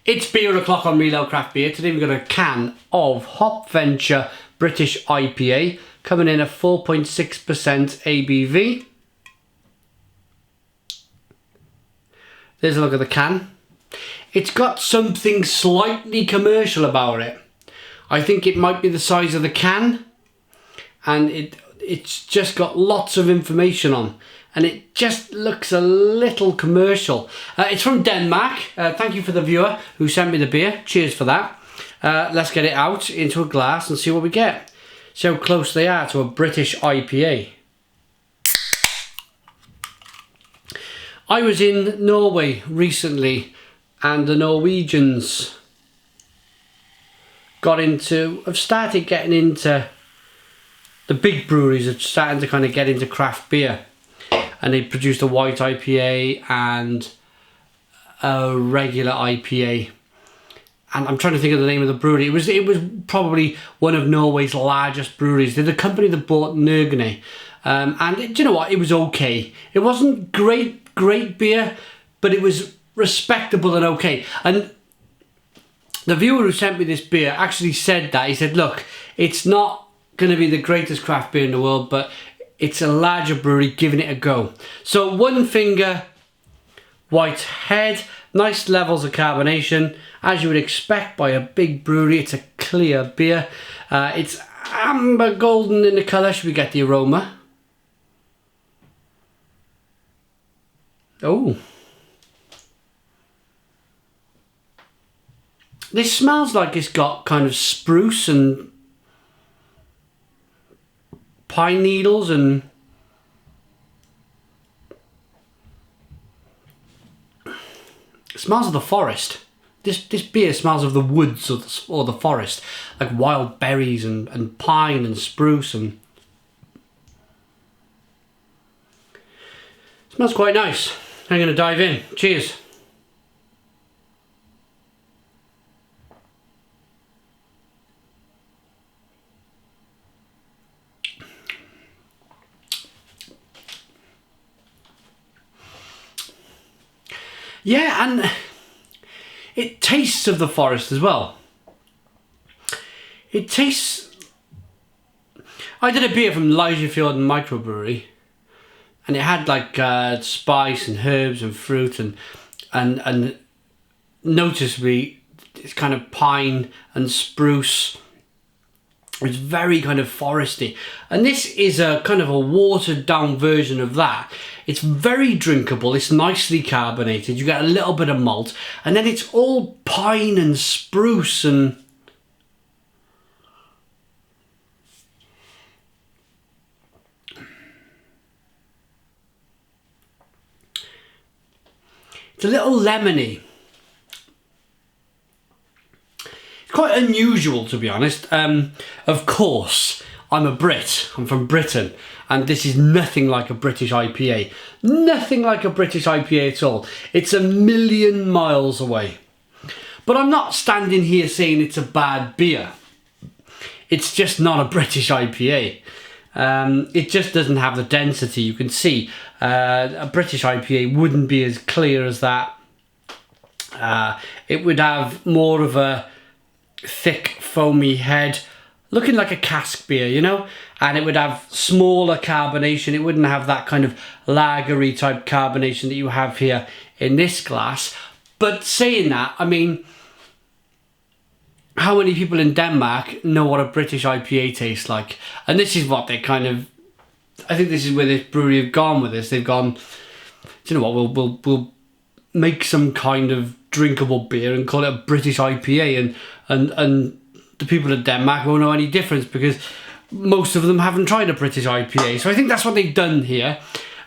It's beer o'clock on Real Ale Craft Beer. Today we've got a can of Hop Venture British IPA coming in at 4.6% ABV. There's a look at the can. It's got something slightly commercial about it. I think it might be the size of the can, and it's just got lots of information on, and it just looks a little commercial. It's from Denmark. Thank you for the viewer who sent me the beer. Cheers for that. Let's get it out into a glass and see what we get. See how close they are to a British IPA. I was in Norway recently, and the Norwegians have started getting into, the big breweries are starting to kind of get into craft beer, and they produced a white IPA and a regular IPA, and I'm trying to think of the name of the brewery. It was probably one of Norway's largest breweries. They're the company that bought Nergene, and do you know what, it was okay. It wasn't great beer, but it was respectable and okay. And the viewer who sent me this beer actually said that. He said, look, it's not going to be the greatest craft beer in the world, but it's a larger brewery giving it a go. So one finger white head, nice levels of carbonation, as you would expect by a big brewery. It's a clear beer. It's amber golden in the colour. Should we get the aroma? Oh. This smells like it's got kind of spruce and pine needles, and it smells of the forest. This beer smells of the woods or the forest, like wild berries and pine and spruce, and it smells quite nice. I'm going to dive in. Cheers. Yeah, and it tastes of the forest as well. It tastes... I did a beer from Ligerfield Microbrewery, and it had like spice and herbs and fruit and noticeably it's kind of pine and spruce. It's very kind of foresty, and this is a kind of a watered down version of that. It's very drinkable, it's nicely carbonated, you get a little bit of malt, and then it's all pine and spruce, and it's a little lemony. It's quite unusual, to be honest. Of course, I'm a Brit. I'm from Britain, and this is nothing like a British IPA. Nothing like a British IPA at all. It's a million miles away. But I'm not standing here saying it's a bad beer. It's just not a British IPA. It just doesn't have the density. You can see a British IPA wouldn't be as clear as that. It would have more of a thick foamy head, looking like a cask beer, you know, and it would have smaller carbonation. It wouldn't have that kind of lagery type carbonation that you have here in this glass. But saying that, I mean, how many people in Denmark know what a British IPA tastes like? And this is what they kind of, I think this is where this brewery have gone with this. They've gone, do you know what, we'll make some kind of drinkable beer and call it a British IPA, and the people of Denmark won't know any difference because most of them haven't tried a British IPA. So I think that's what they've done here.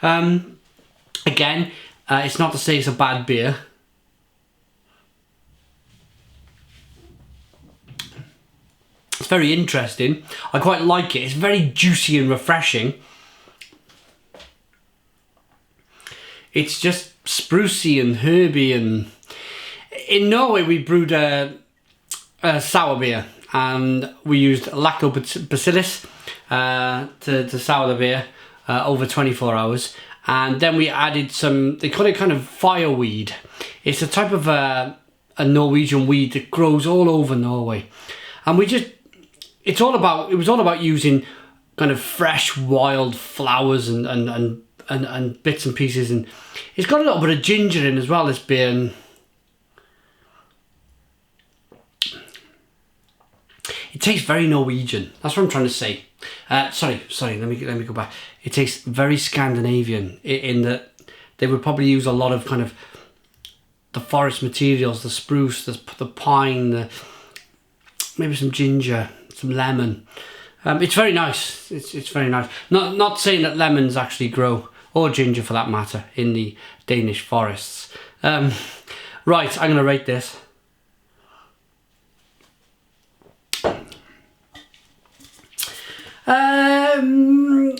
Again, it's not to say it's a bad beer. It's very interesting. I quite like it. It's very juicy and refreshing. It's just sprucey and herby, and in Norway we brewed a sour beer, and we used lactobacillus to sour the beer over 24 hours, and then we added some, they call it kind of fireweed. It's a type of a Norwegian weed that grows all over Norway. And it was all about using kind of fresh wild flowers and bits and pieces, and it's got a little bit of ginger in as well, this beer. And it tastes very Norwegian. That's what I'm trying to say. Sorry. Let me go back. It tastes very Scandinavian in that they would probably use a lot of kind of the forest materials, the spruce, the pine, maybe some ginger, some lemon. It's very nice. It's very nice. Not saying that lemons actually grow, or ginger for that matter, in the Danish forests. Right, I'm going to rate this.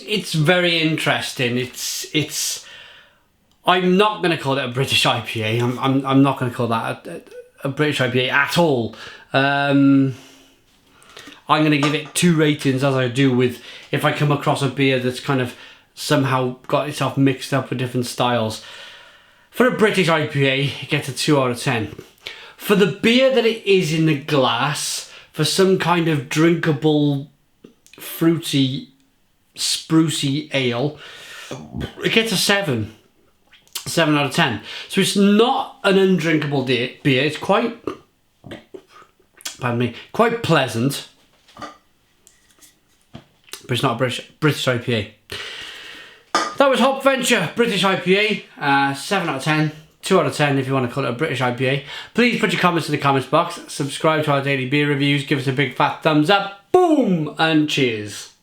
It's very interesting. It's. I'm not going to call it a British IPA. I'm not going to call that a British IPA at all. I'm going to give it 2 ratings, as I do with if I come across a beer that's kind of somehow got itself mixed up with different styles. For a British IPA, it gets a 2 out of 10. For the beer that it is in the glass, for some kind of drinkable, fruity, sprucey ale, it gets a 7. 7 out of 10. So it's not an undrinkable beer. It's quite, pardon me, quite pleasant. But it's not a British IPA. That was Hop Venture British IPA. 7 out of 10. 2 out of 10 if you want to call it a British IPA. Please put your comments in the comments box. Subscribe to our daily beer reviews. Give us a big fat thumbs up. Boom! And cheers.